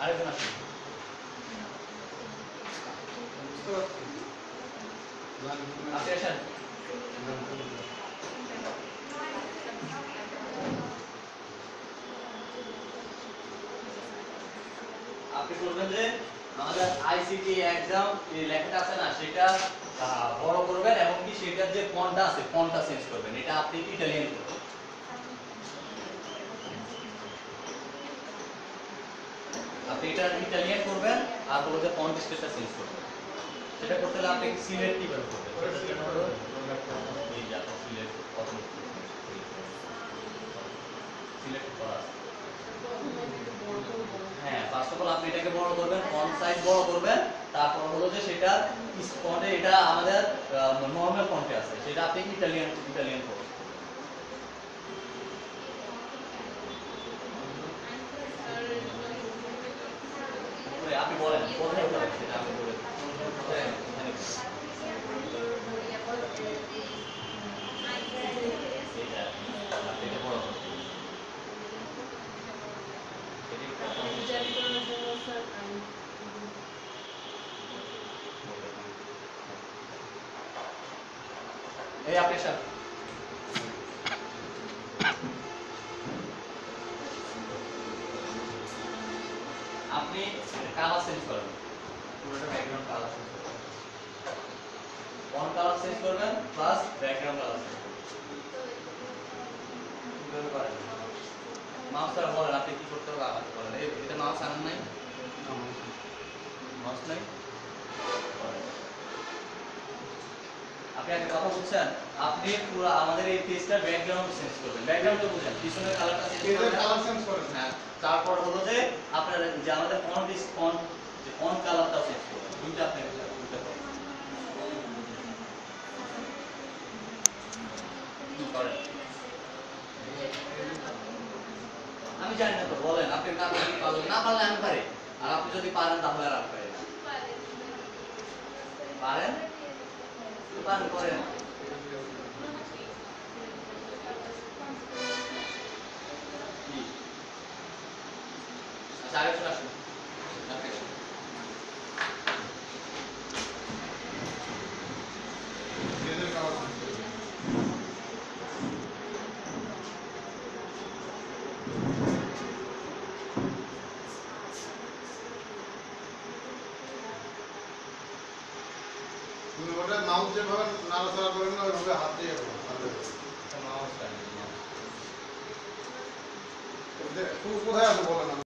আরেকজন আসুন। আপনি আসেন। আপনি করবেন যে আমাদের আইসিটি এক্সাম এই লেখাটা আছে না সেটা বড় করবেন এবং কি সেটার যে ফন্টটা আছে ফন্টটা চেঞ্জ করবেন। এটা আপনি ইটালিয়ান করবেন। আপনি এটা ইটালিয়ান করবেন আর বলতে যে ফন্ট স্টাইলটা চেঞ্জ করবেন। সেটা করতে হলে আপনি সিলেক্ট কিভাবে করবেন? সেটার জন্য হলো এই যে আপনি সিলেক্ট অপশন সিলেক্ট করা আছে। হ্যাঁ, ফার্স্ট অফ অল আপনি এটাকে বড় করবেন, ফন্ট সাইজ বড় করবেন। তারপর হলো যে সেটা ফন্টে এটা আমাদের নরমাল ফন্টে আছে। সেটা আপনি ইটালিয়ান করবেন। আপনি বলেন কোথায় করবেন সেটা আমি বলে দিই। কোথায় এখানে এটা আপনি এটা বড় করবেন। এই আপনি স্যার আপনি কালার চেঞ্জ করেন, পুরোটা ব্যাকগ্রাউন্ড কালার চেঞ্জ করবেন, ফন্ট কালার চেঞ্জ করবেন প্লাস ব্যাকগ্রাউন্ড কালার চেঞ্জ করবেন। কিভাবে করেন? মাউস দ্বারা বলেন আপনি কি করতে হবে আমাকে বলেন। এটা মাউস আনেন নাই? মাউস নাই? আপনি একটা কথা বুঝছেন, আপনি পুরো আমাদের এই পেজটা ব্যাকগ্রাউন্ড চেঞ্জ করবেন। ব্যাকগ্রাউন্ডটা বুঝেন, পিছনের কালারটা চেঞ্জ করবেন, পেজের কালার চেঞ্জ করেন। হ্যাঁ, তারপর হলো যে আপনার যে আমাদের ফন্ট যে ফন্ট কালারটা চেঞ্জ করবেন। দুইটা আপনি দুইটা কি করেন? আমি জানি না তো, বলেন আপনি না পারলে না পারলে আমি পারি। আর আপনি যদি পারেন তাহলে আর আমি পারি না। পারেন? পারেন করেন। কি? আচ্ছা আরেকজন আসুন। আপনি আসুন। পেজের কালার চেঞ্জ করেন। তুমি ওটা মাউস যেভাবে নাড়াচাড়া করেন না ওইভাবে হাত দিয়ে করো। Mouse time. কোথায় আছে বলেন।